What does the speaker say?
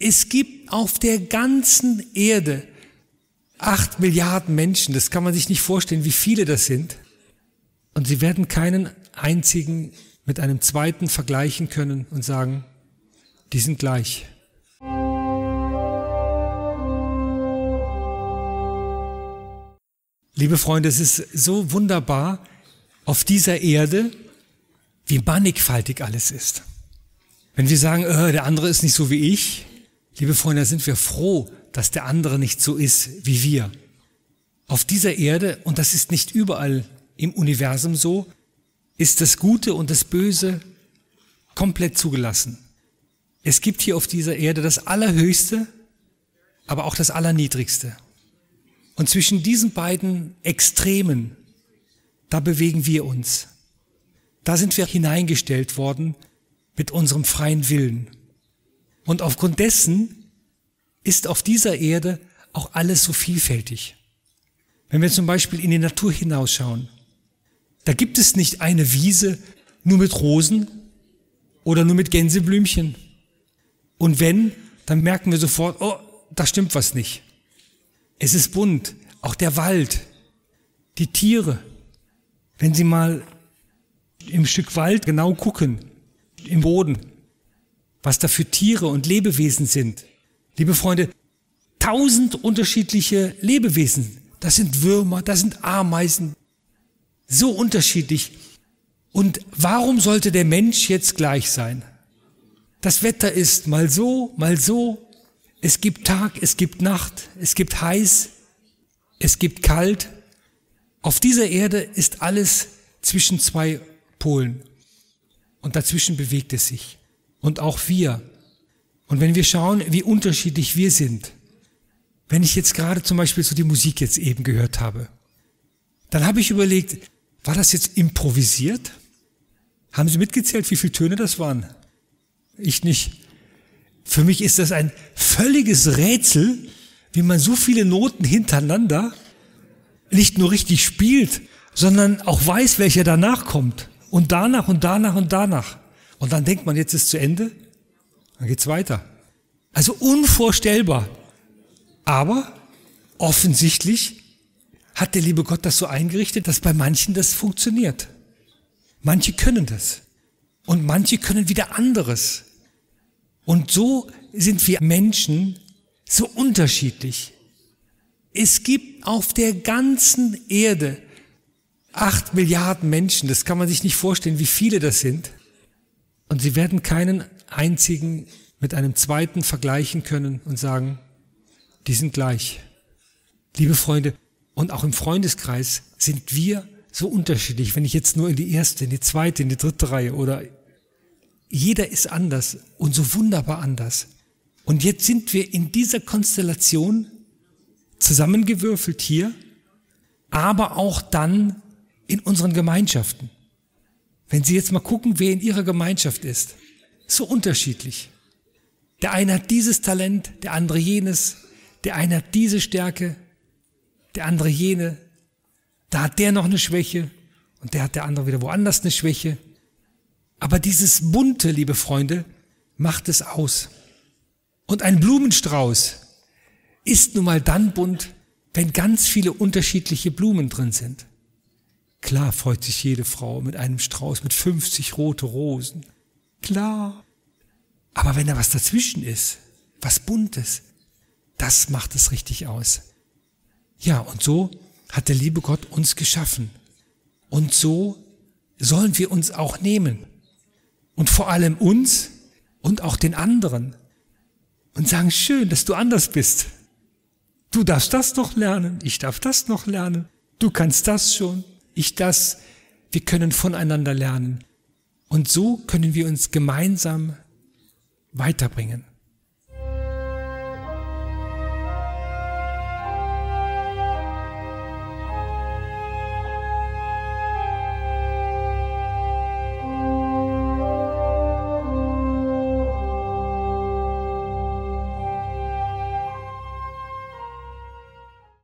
Es gibt auf der ganzen Erde 8 Milliarden Menschen, das kann man sich nicht vorstellen, wie viele das sind. Und sie werden keinen einzigen mit einem zweiten vergleichen können und sagen, die sind gleich. Liebe Freunde, es ist so wunderbar auf dieser Erde, wie mannigfaltig alles ist. Wenn wir sagen, der andere ist nicht so wie ich, liebe Freunde, da sind wir froh, dass der andere nicht so ist wie wir. Auf dieser Erde, und das ist nicht überall im Universum so, ist das Gute und das Böse komplett zugelassen. Es gibt hier auf dieser Erde das Allerhöchste, aber auch das Allerniedrigste. Und zwischen diesen beiden Extremen, da bewegen wir uns. Da sind wir hineingestellt worden mit unserem freien Willen. Und aufgrund dessen ist auf dieser Erde auch alles so vielfältig. Wenn wir zum Beispiel in die Natur hinausschauen, da gibt es nicht eine Wiese nur mit Rosen oder nur mit Gänseblümchen. Und wenn, dann merken wir sofort, oh, da stimmt was nicht. Es ist bunt, auch der Wald, die Tiere. Wenn Sie mal im Stück Wald genau gucken, im Boden, was da für Tiere und Lebewesen sind. Liebe Freunde, 1000 unterschiedliche Lebewesen. Das sind Würmer, das sind Ameisen. So unterschiedlich. Und warum sollte der Mensch jetzt gleich sein? Das Wetter ist mal so, mal so. Es gibt Tag, es gibt Nacht, es gibt heiß, es gibt kalt. Auf dieser Erde ist alles zwischen zwei Polen. Und dazwischen bewegt es sich. Und auch wir. Und wenn wir schauen, wie unterschiedlich wir sind, wenn ich jetzt gerade zum Beispiel so die Musik jetzt eben gehört habe, dann habe ich überlegt, war das jetzt improvisiert? Haben Sie mitgezählt, wie viele Töne das waren? Ich nicht. Für mich ist das ein völliges Rätsel, wie man so viele Noten hintereinander nicht nur richtig spielt, sondern auch weiß, welcher danach kommt. Und danach und danach und danach. Und dann denkt man, jetzt ist zu Ende, dann geht's weiter. Also unvorstellbar. Aber offensichtlich hat der liebe Gott das so eingerichtet, dass bei manchen das funktioniert. Manche können das. Und manche können wieder anderes. Und so sind wir Menschen so unterschiedlich. Es gibt auf der ganzen Erde 8 Milliarden Menschen, das kann man sich nicht vorstellen, wie viele das sind. Und sie werden keinen einzigen mit einem zweiten vergleichen können und sagen, die sind gleich. Liebe Freunde, und auch im Freundeskreis sind wir so unterschiedlich. Wenn ich jetzt nur in die erste, in die zweite, in die dritte Reihe oder jeder ist anders und so wunderbar anders. Und jetzt sind wir in dieser Konstellation zusammengewürfelt hier, aber auch dann in unseren Gemeinschaften. Wenn Sie jetzt mal gucken, wer in Ihrer Gemeinschaft ist, so unterschiedlich. Der eine hat dieses Talent, der andere jenes, der eine hat diese Stärke, der andere jene, da hat der noch eine Schwäche und der andere wieder woanders eine Schwäche. Aber dieses Bunte, liebe Freunde, macht es aus. Und ein Blumenstrauß ist nun mal dann bunt, wenn ganz viele unterschiedliche Blumen drin sind. Klar freut sich jede Frau mit einem Strauß mit 50 rote Rosen. Klar. Aber wenn da was dazwischen ist, was Buntes, das macht es richtig aus. Ja, und so hat der liebe Gott uns geschaffen. Und so sollen wir uns auch nehmen. Und vor allem uns und auch den anderen. Und sagen, schön, dass du anders bist. Du darfst das noch lernen, ich darf das noch lernen. Du kannst das schon, ich das. Wir können voneinander lernen. Und so können wir uns gemeinsam weiterbringen.